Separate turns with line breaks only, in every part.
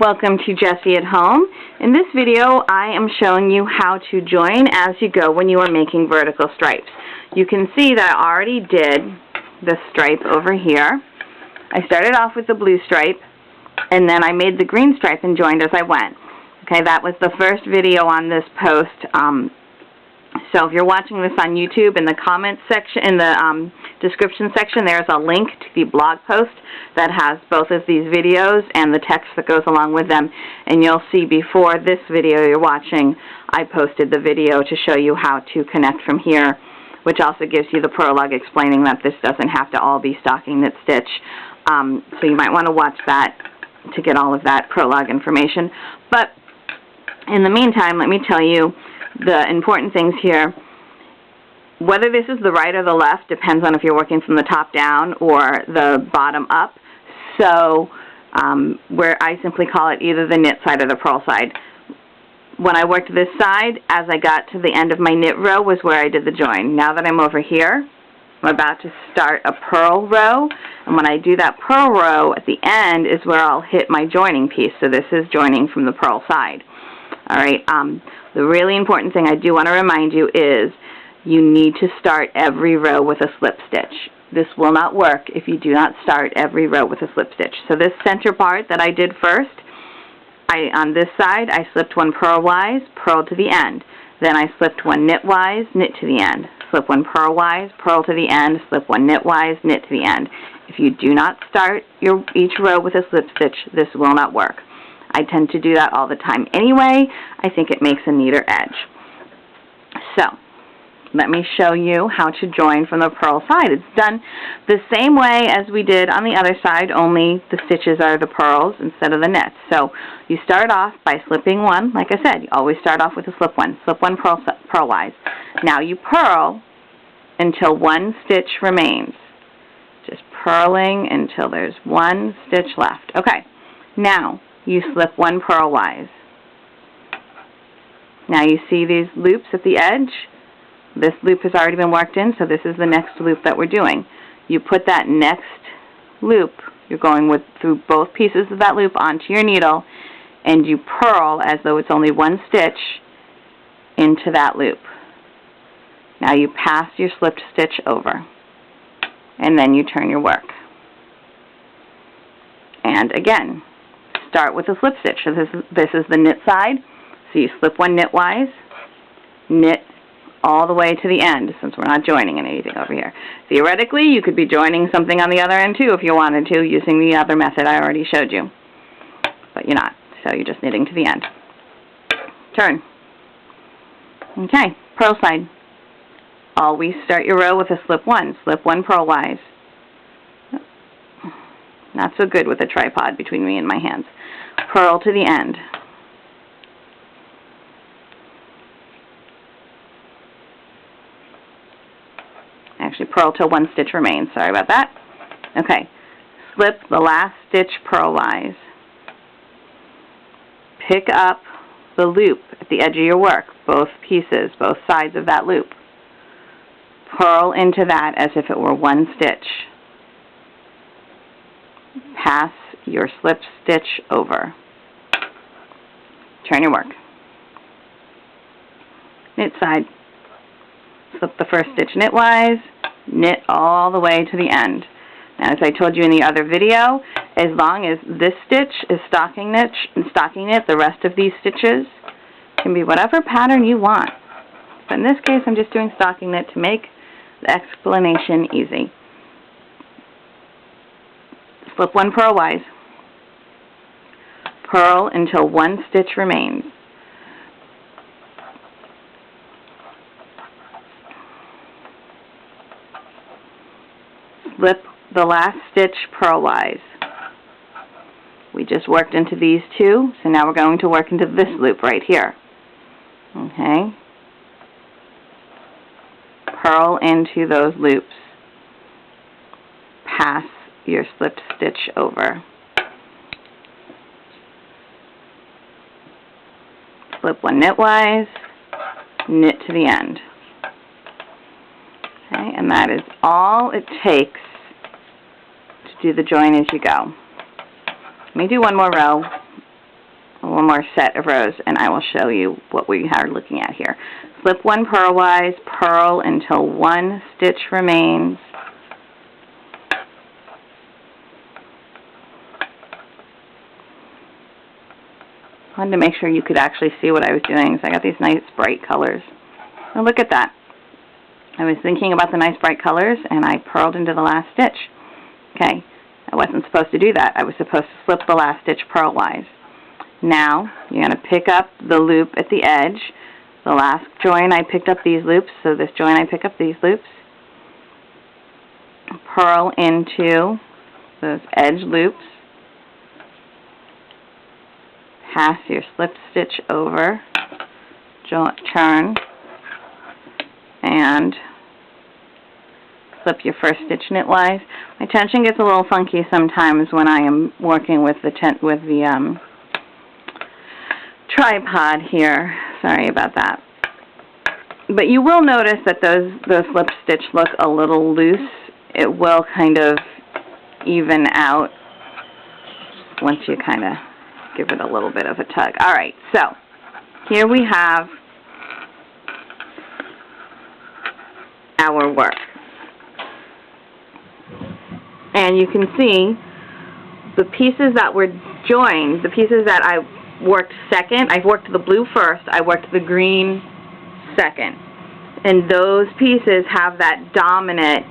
Welcome to Jessie at Home. In this video, I am showing you how to join as you go when you are making vertical stripes. You can see that I already did the stripe over here. I started off with the blue stripe, and then I made the green stripe and joined as I went. Okay, that was the first video on this post. So if you're watching this on YouTube, in the comments section, in the description section, there's a link to the blog post that has both of these videos and the text that goes along with them. And you'll see before this video you're watching, I posted the video to show you how to connect from here, which also gives you the prologue explaining that this doesn't have to all be stocking knit stitch. So you might want to watch that to get all of that prologue information. But in the meantime, let me tell you the important things here. Whether this is the right or the left depends on if you're working from the top down or the bottom up. So where I simply call it either the knit side or the purl side. When I worked this side, as I got to the end of my knit row was where I did the join. Now that I'm over here, I'm about to start a purl row, and when I do that purl row at the end is where I'll hit my joining piece. So this is joining from the purl side. Alright, the really important thing I do want to remind you is you need to start every row with a slip stitch. This will not work if you do not start every row with a slip stitch. So this center part that I did first, on this side I slipped one purlwise, purl to the end. Then I slipped one knitwise, knit to the end. Slip one purlwise, purl to the end, slip one knitwise, knit to the end. If you do not start each row with a slip stitch, this will not work. I tend to do that all the time anyway. I think it makes a neater edge. So, let me show you how to join from the purl side. It's done the same way as we did on the other side, only the stitches are the purls instead of the knits. So, you start off by slipping one. Like I said, you always start off with a slip one. Slip one purlwise. Now you purl until one stitch remains. Just purling until there's one stitch left. Okay, now you slip one purlwise. Now you see these loops at the edge? This loop has already been worked in, so this is the next loop that we're doing. You put that next loop, you're going through both pieces of that loop onto your needle, and you purl as though it's only one stitch into that loop. Now you pass your slipped stitch over, and then you turn your work. And again, start with a slip stitch. So this is the knit side. So you slip one knitwise, knit all the way to the end, since we're not joining anything over here. Theoretically, you could be joining something on the other end too if you wanted to, using the other method I already showed you. But you're not, so you're just knitting to the end. Turn. Okay, purl side. Always start your row with a slip one purlwise. Not so good with a tripod between me and my hands. Purl to the end. Actually, purl till one stitch remains. Sorry about that. Okay. Slip the last stitch purlwise. Pick up the loop at the edge of your work, both pieces, both sides of that loop. Purl into that as if it were one stitch. Pass your slip stitch over. Turn your work. Knit side. Slip the first stitch knitwise, knit all the way to the end. Now, as I told you in the other video, as long as this stitch is stocking knit, the rest of these stitches can be whatever pattern you want. But in this case, I'm just doing stocking knit to make the explanation easy. Slip one purlwise. Purl until one stitch remains. Slip the last stitch purlwise. We just worked into these two, so now we're going to work into this loop right here. Okay? Purl into those loops. Pass your slipped stitch over. Slip one knitwise, knit to the end. Okay, and that is all it takes to do the join as you go. Let me do one more row, one more set of rows, and I will show you what we are looking at here. Slip one purlwise, purl until one stitch remains. I wanted to make sure you could actually see what I was doing, so I got these nice bright colors. Now look at that. I was thinking about the nice bright colors, and I purled into the last stitch. Okay, I wasn't supposed to do that. I was supposed to slip the last stitch purlwise. Now, you're going to pick up the loop at the edge. The last join I picked up these loops, so this join I pick up these loops. Purl into those edge loops. Pass your slip stitch over, turn, and slip your first stitch knitwise. My tension gets a little funky sometimes when I am working with the tripod here. Sorry about that. But you will notice that those slip stitch look a little loose. It will kind of even out once you kind of give it a little bit of a tug. Alright, so here we have our work. And you can see the pieces that were joined, the pieces that I worked second. I worked the blue first, I worked the green second. And those pieces have that dominant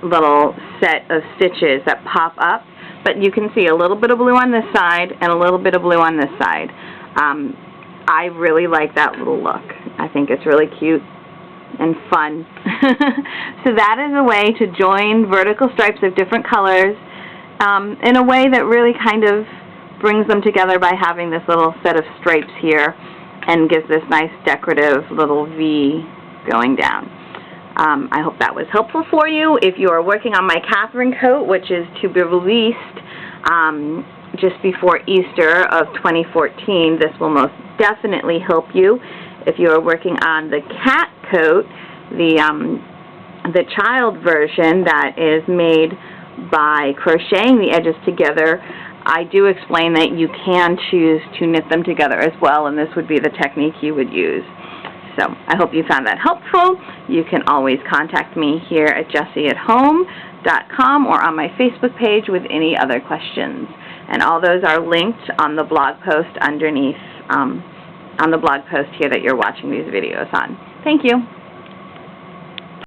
little set of stitches that pop up. But you can see a little bit of blue on this side and a little bit of blue on this side. I really like that little look. I think it's really cute and fun. So that is a way to join vertical stripes of different colors in a way that really kind of brings them together by having this little set of stripes here and gives this nice decorative little V going down. I hope that was helpful for you. If you are working on my Catherine coat, which is to be released just before Easter of 2014, this will most definitely help you. If you are working on the cat coat, the child version that is made by crocheting the edges together, I do explain that you can choose to knit them together as well, and this would be the technique you would use. So I hope you found that helpful. You can always contact me here at jessieathome.com or on my Facebook page with any other questions. And all those are linked on the blog post underneath, on the blog post here that you're watching these videos on. Thank you.